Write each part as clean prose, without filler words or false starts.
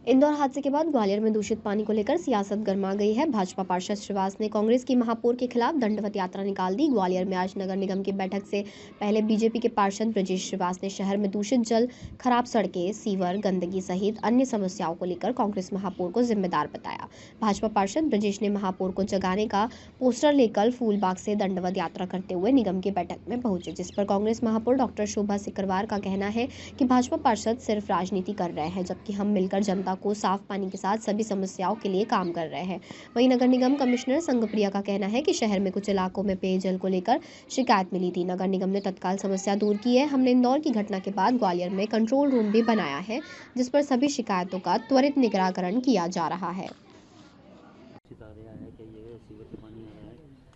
इंदौर हादसे के बाद ग्वालियर में दूषित पानी को लेकर सियासत गर्मा गई है। भाजपा पार्षद श्रीवास ने कांग्रेस की महापौर के खिलाफ दंडवत यात्रा निकाल दी। ग्वालियर में आज नगर निगम की बैठक से पहले बीजेपी के पार्षद ब्रजेश श्रीवास ने शहर में दूषित जल, खराब सड़कें, सीवर, गंदगी सहित अन्य समस्याओं को लेकर कांग्रेस महापौर को जिम्मेदार बताया। भाजपा पार्षद ब्रजेश ने महापौर को जगाने का पोस्टर लेकर फूलबाग से दंडवत यात्रा करते हुए निगम की बैठक में पहुंचे, जिस पर कांग्रेस महापौर डॉक्टर शोभा सिकरवार का कहना है कि भाजपा पार्षद सिर्फ राजनीति कर रहे हैं, जबकि हम मिलकर जनता को साफ पानी के साथ सभी समस्याओं के लिए काम कर रहे हैं। वहीं नगर निगम कमिश्नर संगप्रिया का कहना है कि शहर में कुछ इलाकों में पेयजल को लेकर शिकायत मिली थी। नगर निगम ने तत्काल समस्या दूर की है। हमने इंदौर की घटना के बाद ग्वालियर में कंट्रोल रूम भी बनाया है, जिस पर सभी शिकायतों का त्वरित निराकरण किया जा रहा है।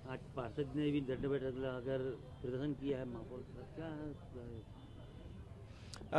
आज पार्षद ने भी दंडवत लगाकर प्रदर्शन किया है। महापौर क्या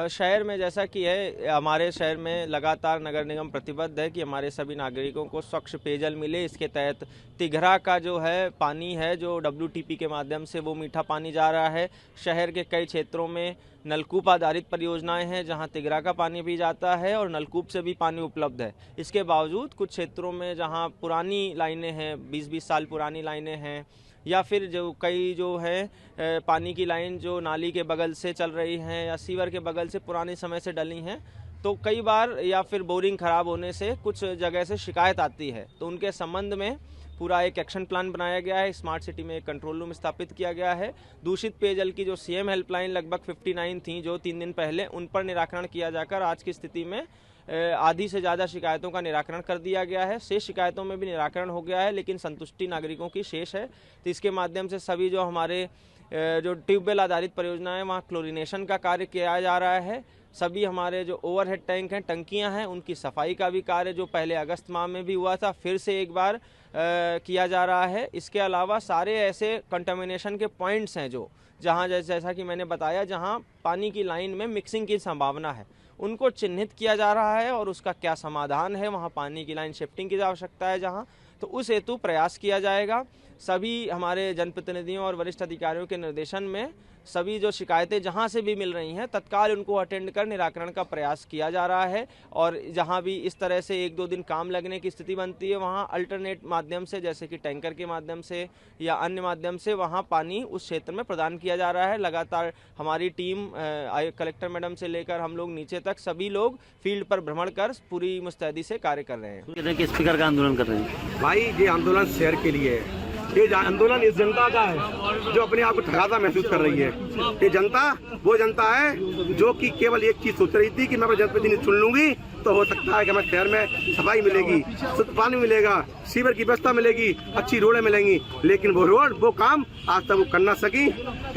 शहर में जैसा कि है, हमारे शहर में लगातार नगर निगम प्रतिबद्ध है कि हमारे सभी नागरिकों को स्वच्छ पेयजल मिले। इसके तहत तिघरा का जो है पानी है, जो WTP के माध्यम से वो मीठा पानी जा रहा है। शहर के कई क्षेत्रों में नलकूप आधारित परियोजनाएं हैं, जहां तिघरा का पानी भी जाता है और नलकूप से भी पानी उपलब्ध है। इसके बावजूद कुछ क्षेत्रों में जहां पुरानी लाइनें हैं, 20-20 साल पुरानी लाइनें हैं, या फिर जो कई जो है पानी की लाइन जो नाली के बगल से चल रही हैं या सीवर के बगल से पुराने समय से डली हैं, तो कई बार या फिर बोरिंग खराब होने से कुछ जगह से शिकायत आती है। तो उनके संबंध में पूरा एक एक्शन प्लान बनाया गया है। स्मार्ट सिटी में एक कंट्रोल रूम स्थापित किया गया है। दूषित पेयजल की जो CM हेल्पलाइन लगभग 59 थी जो 3 दिन पहले, उन पर निराकरण किया जाकर आज की स्थिति में आधी से ज़्यादा शिकायतों का निराकरण कर दिया गया है। शेष शिकायतों में भी निराकरण हो गया है, लेकिन संतुष्टि नागरिकों की शेष है। तो इसके माध्यम से सभी जो हमारे जो ट्यूबवेल आधारित परियोजनाएं, वहाँ क्लोरिनेशन का कार्य किया जा रहा है। सभी हमारे जो ओवरहेड टैंक हैं, टंकियां हैं, उनकी सफाई का भी कार्य जो पहले अगस्त माह में भी हुआ था, फिर से एक बार किया जा रहा है। इसके अलावा सारे ऐसे कंटामिनेशन के पॉइंट्स हैं जो जहाँ जैसा कि मैंने बताया, जहाँ पानी की लाइन में मिक्सिंग की संभावना है, उनको चिन्हित किया जा रहा है और उसका क्या समाधान है, वहाँ पानी की लाइन शिफ्टिंग की आवश्यकता है जहाँ, तो उस हेतु प्रयास किया जाएगा। सभी हमारे जनप्रतिनिधियों और वरिष्ठ अधिकारियों के निर्देशन में सभी जो शिकायतें जहां से भी मिल रही हैं, तत्काल उनको अटेंड कर निराकरण का प्रयास किया जा रहा है। और जहां भी इस तरह से 1-2 दिन काम लगने की स्थिति बनती है, वहां अल्टरनेट माध्यम से, जैसे कि टैंकर के माध्यम से या अन्य माध्यम से, वहां पानी उस क्षेत्र में प्रदान किया जा रहा है। लगातार हमारी टीम कलेक्टर मैडम से लेकर हम लोग नीचे तक सभी लोग फील्ड पर भ्रमण कर पूरी मुस्तैदी से कार्य कर रहे हैं। किस प्रकार का आंदोलन कर रहे हैं भाई? ये आंदोलन शहर के लिए है। ये आंदोलन इस जनता का है जो अपने आप को ठगाता महसूस कर रही है। ये जनता वो जनता है जो कि केवल एक चीज सोच रही थी कि मैं अपने जनप्रतिनिधि चुन लूंगी तो हो सकता है कि हमारे शहर में सफाई मिलेगी, शुद्ध पानी मिलेगा, सीवर की व्यवस्था मिलेगी, अच्छी रोडें मिलेंगी। लेकिन वो रोड, वो काम आज तक वो कर ना सकी।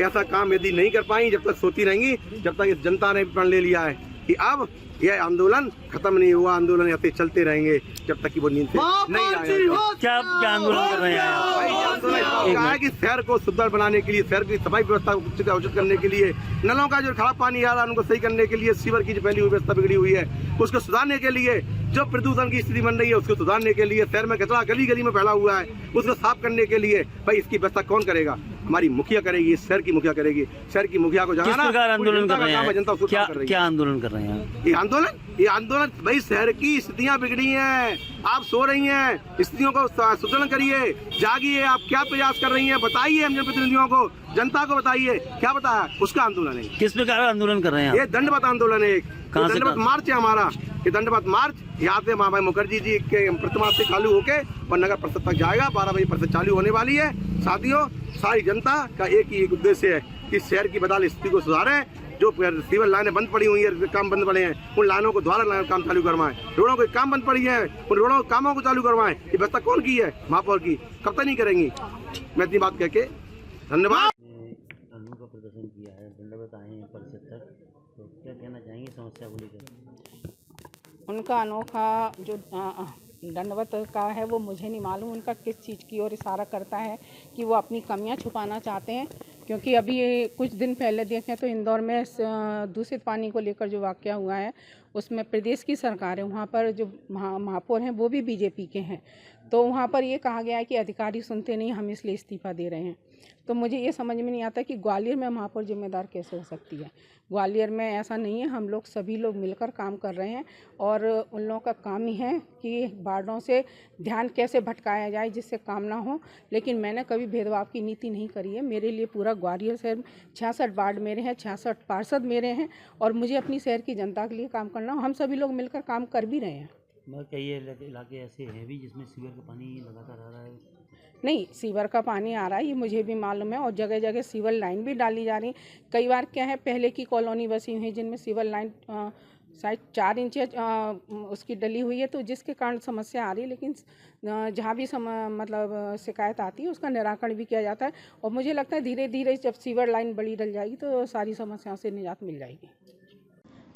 ऐसा काम यदि नहीं कर पाई, जब तक सोती रहेंगी, जब तक इस जनता ने प्रण ले लिया है कि अब यह आंदोलन खत्म नहीं हुआ, आंदोलन ऐसे चलते रहेंगे जब तक कि वो नींद से नहीं आएगा। क्या आंदोलन कर रहे हैं? कहा है कि शहर को सुंदर बनाने के लिए, शहर की सफाई व्यवस्था को उचित करने के लिए, नलों का जो खराब पानी आ रहा है उनको सही करने के लिए, सीवर की जो पहली व्यवस्था बिगड़ी हुई है उसको सुधारने के लिए, जो प्रदूषण की स्थिति बन रही है उसको सुधारने के लिए, शहर में कचरा गली गली में फैला हुआ है उसको साफ करने के लिए, भाई इसकी व्यवस्था कौन करेगा? हमारी मुखिया करेगी, शहर की मुखिया करेगी। शहर की मुखिया को किस प्रकार आंदोलन कर रहे हैं? जनता क्या आंदोलन कर रहे हैं? ये आंदोलन भाई शहर की स्थितियां बिगड़ी हैं, आप सो रही हैं, स्थितियों को सुदृढ़ करिए, जागिए। आप क्या प्रयास कर रही हैं बताइए, हम जनप्रतिनिधियों को, जनता को बताइए क्या बताया, उसका आंदोलन है। किस प्रकार आंदोलन कर रहे हैं? ये दंडवत आंदोलन है। दंडवत मार्च है हमारा। ये दंडवत मार्च यहाँ से महाभाई मुखर्जी जी के प्रतिमा से चालू होके और नगर परिषद तक जाएगा। 12 बजे परिषद चालू होने वाली है। साथियों, सारी जनता का एक ही एक उद्देश्य है कि शहर की बदहाल स्थिति को सुधारें। जो सीवर लाइनें बंद पड़ी हुई है, काम बंद पड़े हैं, उन लाइनों को दोबारा काम चालू करवाएं। रोडों के काम बंद पड़ी है, उन रोडों के कामों को चालू करवाएं। ये व्यवस्था कौन की है? महापौर की। कब तक नहीं करेंगी? मैं इतनी बात कह के धन्यवाद। का प्रदर्शन किया है, दंडवत आए हैं परिषद तक, तो क्या कहना चाहेंगे समस्या को लेकर? उनका अनोखा जो दंडवत का है वो मुझे नहीं मालूम उनका किस चीज़ की ओर इशारा करता है कि वो अपनी कमियां छुपाना चाहते हैं। क्योंकि अभी कुछ दिन पहले देखें तो इंदौर में दूषित पानी को लेकर जो वाक़या हुआ है उसमें प्रदेश की सरकार है, वहाँ पर जो महापौर हैं वो भी बीजेपी के हैं। तो वहाँ पर ये कहा गया है कि अधिकारी सुनते नहीं, हम इसलिए इस्तीफ़ा दे रहे हैं। तो मुझे ये समझ में नहीं आता कि ग्वालियर में महापौर जिम्मेदार कैसे हो सकती है। ग्वालियर में ऐसा नहीं है, हम लोग सभी लोग मिलकर काम कर रहे हैं और उन लोगों का काम ही है कि वार्डों से ध्यान कैसे भटकाया जाए जिससे काम ना हो। लेकिन मैंने कभी भेदभाव की नीति नहीं करी है। मेरे लिए पूरा ग्वालियर शहर 66 वार्ड मेरे हैं, 66 पार्षद मेरे हैं और मुझे अपनी शहर की जनता के लिए काम करना, हम सभी लोग मिलकर काम कर भी रहे हैं। मगर कई इलाके ऐसे हैं भी जिसमें सीवर का पानी लगातार आ रहा है। नहीं, सीवर का पानी आ रहा है, ये मुझे भी मालूम है और जगह जगह सीवर लाइन भी डाली जा रही। कई बार क्या है, पहले की कॉलोनी बसी हुई है जिनमें सीवर लाइन शायद 4 इंच उसकी डली हुई है, तो जिसके कारण समस्या आ रही है। लेकिन जहाँ भी मतलब शिकायत आती है उसका निराकरण भी किया जाता है और मुझे लगता है धीरे धीरे जब सीवर लाइन बड़ी डल जाएगी तो सारी समस्याओं से निजात मिल जाएगी।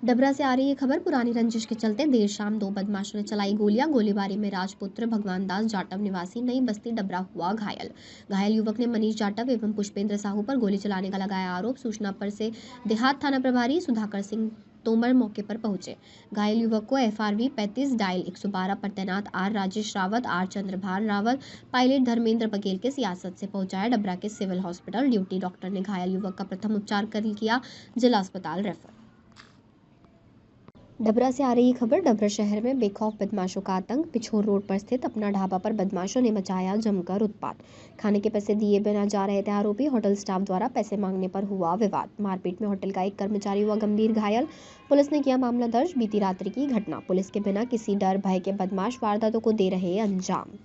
डबरा से आ रही है खबर। पुरानी रंजिश के चलते देर शाम 2 बदमाशों ने चलाई गोलियां। गोलीबारी में राजपुत्र भगवान दास जाटव निवासी नई बस्ती डबरा हुआ घायल। घायल युवक ने मनीष जाटव एवं पुष्पेंद्र साहू पर गोली चलाने का लगाया आरोप। सूचना पर से देहात थाना प्रभारी सुधाकर सिंह तोमर मौके पर पहुंचे। घायल युवक को FRV 35 डायल 112 पर तैनात R Rajesh Rawat, R Chandrabhan Rawat, pilot Dharmendra Baghel के सियासत से पहुंचाया डबरा के सिविल हॉस्पिटल। ड्यूटी डॉक्टर ने घायल युवक का प्रथम उपचार कर किया जिला अस्पताल रेफर। डबरा से आ रही खबर। डबरा शहर में बेखौफ बदमाशों का आतंक। पिछोर रोड पर स्थित अपना ढाबा पर बदमाशों ने मचाया जमकर उत्पात। खाने के पैसे दिए बिना जा रहे थे आरोपी। होटल स्टाफ द्वारा पैसे मांगने पर हुआ विवाद। मारपीट में होटल का एक कर्मचारी हुआ गंभीर घायल। पुलिस ने किया मामला दर्ज। बीती रात्रि की घटना। पुलिस के बिना किसी डर भय के बदमाश वारदातों को दे रहे अंजाम।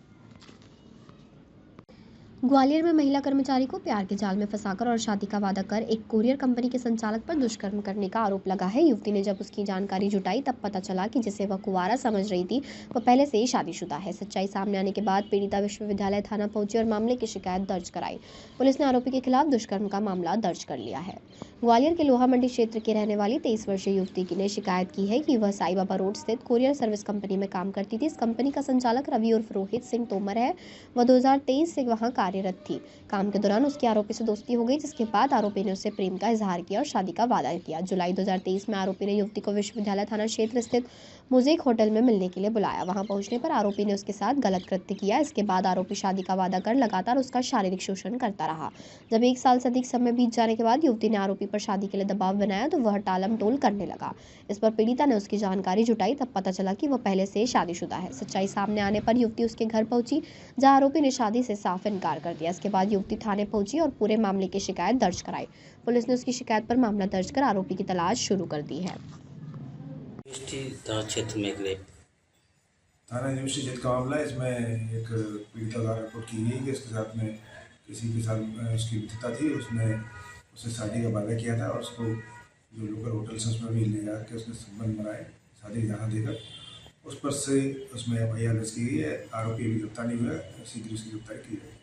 ग्वालियर में महिला कर्मचारी को प्यार के जाल में फंसाकर और शादी का वादा कर एक कुरियर कंपनी के संचालक पर दुष्कर्म करने का आरोप लगा है। युवती ने जब उसकी जानकारी जुटाई तब पता चला कि जिसे वह कुंवारा समझ रही थी वह पहले से ही शादीशुदा है। सच्चाई सामने आने के बाद पीड़िता विश्वविद्यालय थाना पहुंची और मामले की शिकायत दर्ज कराई। पुलिस ने आरोपी के खिलाफ दुष्कर्म का मामला दर्ज कर लिया है। ग्वालियर के लोहा मंडी क्षेत्र के रहने वाली 23 वर्षीय युवती ने शिकायत की है कि वह साई बाबा रोड स्थित कुरियर सर्विस कंपनी में काम करती थी। इस कंपनी का संचालक रवि उर्फ रोहित सिंह तोमर है। वह 2023 से वहां कार्यरत थी। काम के दौरान उसकी आरोपी से दोस्ती हो गई, जिसके बाद आरोपी ने उससे प्रेम का इजहार किया और शादी का वादा किया। जुलाई 2023 में आरोपी ने युवती को विश्वविद्यालय थाना क्षेत्र स्थित मोज़ेक होटल में मिलने के लिए बुलाया। वहां पहुंचने पर आरोपी ने उसके साथ गलत कृत्य किया। इसके बाद आरोपी शादी का वादा कर लगातार उसका शारीरिक शोषण करता रहा। जब 1 साल से अधिक समय बीत जाने के बाद युवती ने आरोपी पर शादी के लिए दबाव बनाया तो वह टालम टोल करने लगा। इस पर पीड़िता ने उसकी जानकारी जुटाई, तब पता चला कि वह पहले से शादीशुदा है। सच्चाई सामने आने पर युवती उसके घर पहुंची, जहां आरोपी ने शादी से साफ इनकार कर दिया। इसके बाद युवती थाने पहुंची और पूरे मामले की शिकायत दर्ज कराई। पुलिस ने उसकी शिकायत पर मामला दर्ज कर आरोपी की तलाश शुरू कर दी है। थाना क्षेत्र में थाना यूनिवर्सिटी क्षेत्र का मामला है। इसमें एक पीड़िता द्वारा रिपोर्ट की गई कि इसके साथ में किसी के साथ उसकी मित्रता थी। उसने उससे शादी का वादा किया था और उसको जो लोकल होटल से उसमें भी ले जा के उसने संबंध बनाए शादी जाना देकर। उस पर से उसमें FIR दर्ज की गई है। आरोपी अभी गिरफ्तार नहीं हुआ है, शीघ्र उसकी गिरफ्तारी की जाएगी।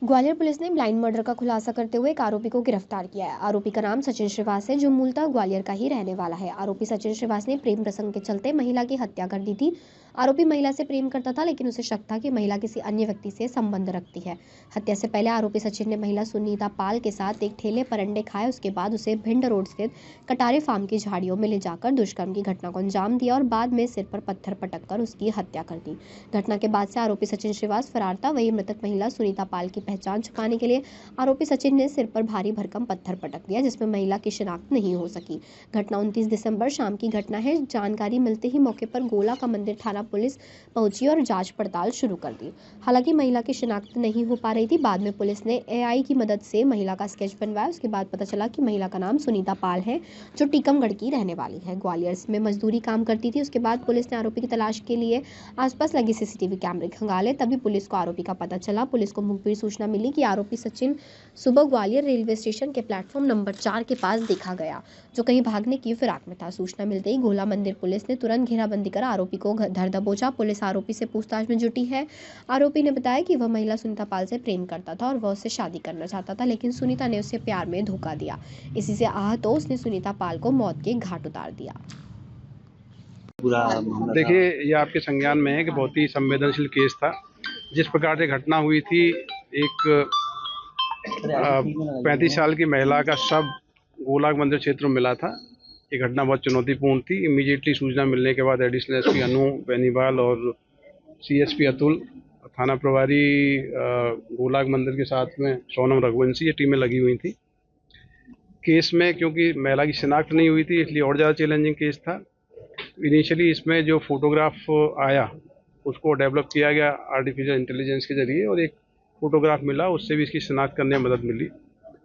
ग्वालियर पुलिस ने ब्लाइंड मर्डर का खुलासा करते हुए एक आरोपी को गिरफ्तार किया है। आरोपी का नाम सचिन श्रीवास है, जो मूलतः ग्वालियर का ही रहने वाला है। आरोपी सचिन श्रीवास ने प्रेम प्रसंग के चलते महिला की हत्या कर दी थी। आरोपी महिला से प्रेम करता था, लेकिन उसे शक था कि महिला किसी अन्य व्यक्ति से संबंध रखती है। हत्या से पहले आरोपी सचिन ने महिला सुनीता पाल के साथ एक ठेले पर अंडे खाए। उसके बाद उसे भिंड रोड स्थित कटारे फार्म की झाड़ियों में ले जाकर दुष्कर्म की घटना को अंजाम दिया और बाद में सिर पर पत्थर पटक कर उसकी हत्या कर दी। घटना के बाद से आरोपी सचिन श्रीवास फरार था। वही मृतक महिला सुनीता पाल की पहचान छुपाने के लिए आरोपी सचिन ने सिर पर भारी भरकम पत्थर पटक दिया, जिसमें महिला की शिनाख्त नहीं हो सकी। घटना 29 दिसंबर शाम की घटना है। जानकारी मिलते ही मौके पर गोला का मंदिर थाना पुलिस पहुंची और जांच पड़ताल शुरू कर दी। हालांकि महिला की शिनाख्त नहीं हो पा रही थी। बाद में पुलिस ने AI की मदद से महिला का स्केच बनवाया। उसके बाद पता चला कि महिला का नाम सुनीता पाल है, जो टीकमगढ़ की रहने वाली है। ग्वालियर में मजदूरी काम करती थी। उसके बाद पुलिस ने आरोपी की तलाश के लिए आसपास लगे CCTV कैमरे खंगाले, तभी पुलिस को आरोपी का पता चला। पुलिस को मुखबिर सूचना मिली कि आरोपी सचिन सुबह ग्वालियर रेलवे स्टेशन के प्लेटफॉर्म नंबर 4 के पास देखा गया, जो कहीं भागने की फिराक में था। सूचना मिलते ही गोला मंदिर पुलिस ने तुरंत घेराबंदी कर आरोपी को धर दबोचा। पुलिस आरोपी से पूछताछ में जुटी है। आरोपी ने बताया कि वह महिला सुनीता पाल से प्रेम करता था और वह उससे शादी करना चाहता था, लेकिन सुनीता ने उसे प्यार में धोखा दिया। इसी से आहत हो उसने सुनीता पाल को मौत के घाट उतार दिया। देखिए, ये आपके संज्ञान में है कि बहुत ही संवेदनशील केस था। जिस प्रकार से घटना हुई थी, एक 35 साल की महिला का शव गोला मंदिर क्षेत्र में मिला था। ये घटना बहुत चुनौतीपूर्ण थी। इमीडिएटली सूचना मिलने के बाद एडिशनल SP अनु बेनीवाल और CSP अतुल थाना प्रभारी गोलाग मंदिर के साथ में सोनम रघुवंशी, ये टीमें लगी हुई थी। केस में क्योंकि महिला की शिनाख्त नहीं हुई थी इसलिए और ज़्यादा चैलेंजिंग केस था। इनिशियली इसमें जो फोटोग्राफ आया उसको डेवलप किया गया आर्टिफिशियल इंटेलिजेंस के ज़रिए, और एक फ़ोटोग्राफ मिला, उससे भी इसकी शिनाख्त करने में मदद मिली।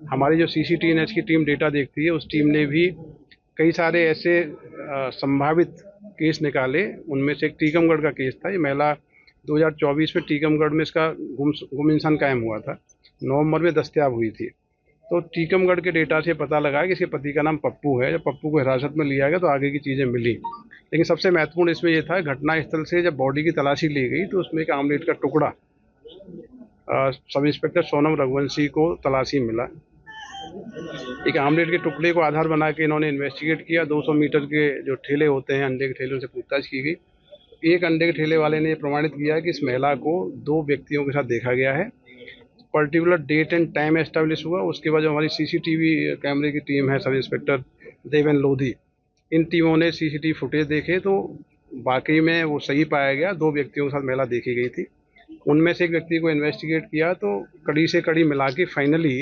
हमारी जो CCTNH की टीम डेटा देखती है, उस टीम ने भी कई सारे ऐसे संभावित केस निकाले। उनमें से एक टीकमगढ़ का केस था। ये महिला 2024 में टीकमगढ़ में इसका गुम इंसान कायम हुआ था, नवंबर में दस्तयाब हुई थी। तो टीकमगढ़ के डेटा से पता लगा कि इसके पति का नाम पप्पू है। जब पप्पू को हिरासत में लिया गया तो आगे की चीज़ें मिली, लेकिन सबसे महत्वपूर्ण इसमें यह था, घटनास्थल से जब बॉडी की तलाशी ली गई तो उसमें एक आमलेट का टुकड़ा सब इंस्पेक्टर सोनम रघुवंशी को तलाशी मिला। एक आमलेट के टुकड़े को आधार बना के इन्होंने इन्वेस्टिगेट किया। 200 मीटर के जो ठेले होते हैं, अंडे के ठेले, उनसे पूछताछ की गई। एक अंडे के ठेले वाले ने प्रमाणित किया कि इस महिला को 2 व्यक्तियों के साथ देखा गया है। Particular date and time establish हुआ। उसके बाद जो हमारी CCTV कैमरे की टीम है, सब इंस्पेक्टर देवेन लोधी, इन टीमों ने CCTV फुटेज देखे तो वाकई में वो सही पाया गया। 2 व्यक्तियों के साथ महिला देखी गई थी। उनमें से एक व्यक्ति को इन्वेस्टिगेट किया तो कड़ी से कड़ी मिला के फाइनली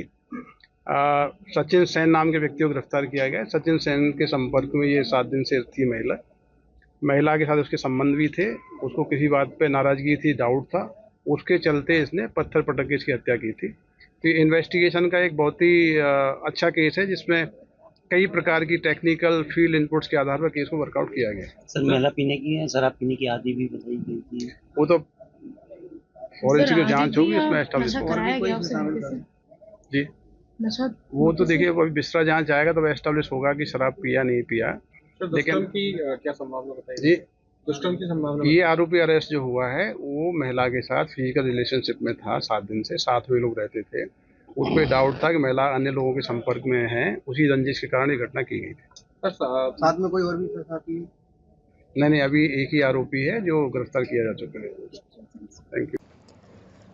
सचिन सेन नाम के व्यक्ति को गिरफ्तार किया गया। सचिन सेन के संपर्क में ये 7 दिन से थी महिला के साथ उसके संबंध भी थे। उसको किसी बात पे नाराजगी थी, डाउट था, उसके चलते इसने पत्थर पटक के इसकी हत्या की थी। तो इन्वेस्टिगेशन का एक बहुत ही अच्छा केस है, जिसमें कई प्रकार की टेक्निकल फील्ड इनपुट्स के आधार पर केस को वर्कआउट किया गया। सर, महिला पीने की है, शराब पीने की आदि भी बताई गई थी। वो तो फॉरेंसिक जो जांच होगी उसमें एस्टेब्लिश होगा जी। वो तो देखिए अभी बिस्तरा जांच आएगा तो एस्टेब्लिश होगा कि शराब पिया नहीं पिया। लेकिन की क्या संभावना बताइए जी, दुष्कर्म की संभावना? ये आरोपी अरेस्ट जो हुआ है वो महिला के साथ फिजिकल रिलेशनशिप में था 7 दिन से, साथ में लोग रहते थे। उसको डाउट था कि महिला अन्य लोगों के संपर्क में है, उसी रंजिश के कारण ये घटना की गई थी। साथ में कोई और भी साथी? नहीं, अभी एक ही आरोपी है जो गिरफ्तार किया जा चुका है। Thank you.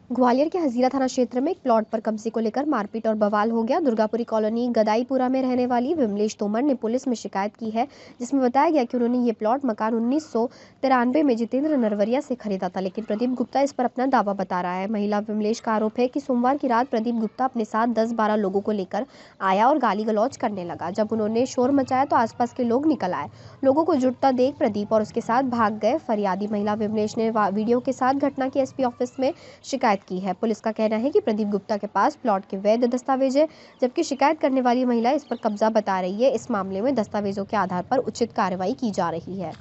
ग्वालियर के हजीरा थाना क्षेत्र में एक प्लॉट पर कब्जे को लेकर मारपीट और बवाल हो गया। दुर्गापुरी कॉलोनी गदाईपुरा में रहने वाली विमलेश तोमर ने पुलिस में शिकायत की है, जिसमें बताया गया कि उन्होंने ये प्लॉट मकान 1993 में जितेंद्र नरवरिया से खरीदा था, लेकिन प्रदीप गुप्ता इस पर अपना दावा बता रहा है। महिला विमलेश का आरोप है कि सोमवार की रात प्रदीप गुप्ता अपने साथ 10-12 लोगों को लेकर आया और गाली गलौज करने लगा। जब उन्होंने शोर मचाया तो आसपास के लोग निकल आए। लोगों को जुटता देख प्रदीप और उसके साथ भाग गए। फरियादी महिला विमलेश ने वीडियो के साथ घटना की SP ऑफिस में शिकायत की है। पुलिस का कहना है कि प्रदीप गुप्ता के पास प्लॉट के वैध दस्तावेज है, जबकि शिकायत करने वाली महिला इस पर कब्जा बता रही है। इस मामले में दस्तावेजों के आधार पर उचित कार्रवाई की जा रही है।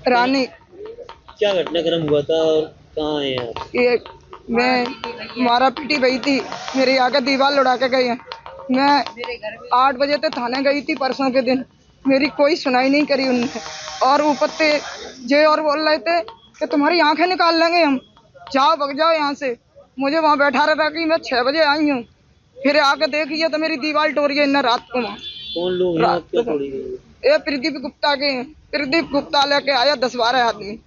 रानी, क्या घटनाक्रम हुआ था और कहाँ है आप? ये मैं मारा पीटी गई थी, मेरे आगे दीवार लुढ़ा के गई है। मैं 8 बजे तक थाने गई थी परसों के दिन, मेरी कोई सुनाई नहीं करी उन्होंने। और ऊपर से जे और बोल रहे थे कि तुम्हारी आंखें निकाल लेंगे हम, जाओ भग जाओ यहाँ से। मुझे वहाँ बैठा रहा कि मैं 6 बजे आई हूँ, फिर आके देखिए तो मेरी दीवार तोड़ गई ना रात को। वहाँ कौन लोग हैं आपको तोड़ी गई? ये प्रदीप गुप्ता के हैं। प्रदीप गुप्ता लेके आया 10-12 आदमी,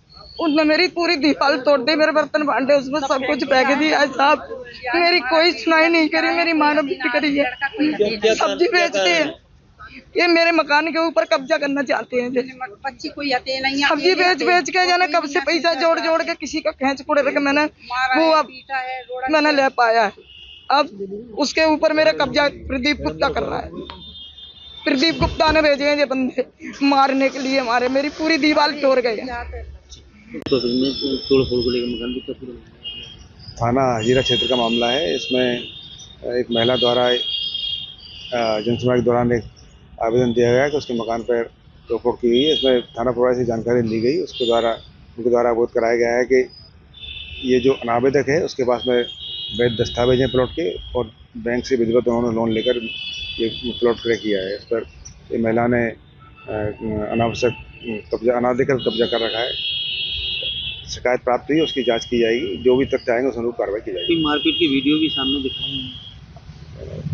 उनने मेरी पूरी दीवार तोड़ दी। मेरे बर्तन भांडे उसमें सब कुछ फेंक दिया है साहब। मेरी कोई सुनाई नहीं करी, मेरी माँ ने भी करी है। सब्जी बेचते हैं, ये मेरे मकान के ऊपर कब्जा करना चाहते हैं। सब्जी बेच के जाने कब से पैसा जोड़ के किसी का खींच पुड़े रखे मैंने वो अब मैंने ले पाया है। अब उसके ऊपर मेरा कब्जा प्रदीप गुप्ता कर रहा है। प्रदीप गुप्ता ने भेजे हैं ये बंदे मारने के लिए हमारे, मेरी पूरी दीवार तोड़ गए। थाना हजीरा क्षेत्र का मामला है। इसमें एक महिला द्वारा जनसुनवाई के दौरान एक आवेदन दिया गया कि उसके मकान पर तोड़फोड़ की गई है। इसमें थाना प्रभारी से जानकारी ली गई, उनके द्वारा अवगत कराया गया है कि ये जो अनावेदक है उसके पास में वैध दस्तावेज हैं प्लॉट के, और बैंक से विधिवत उन्होंने लोन लेकर ये प्लॉट क्रय किया है। इस पर ये महिला ने अनाधिकृत कब्जा कर रखा है। शिकायत प्राप्त हुई, उसकी जांच की जाएगी, जो भी तथ्य आएंगे उस अनुरूप कार्रवाई की जाएगी। मारपीट की वीडियो भी सामने दिखाई है।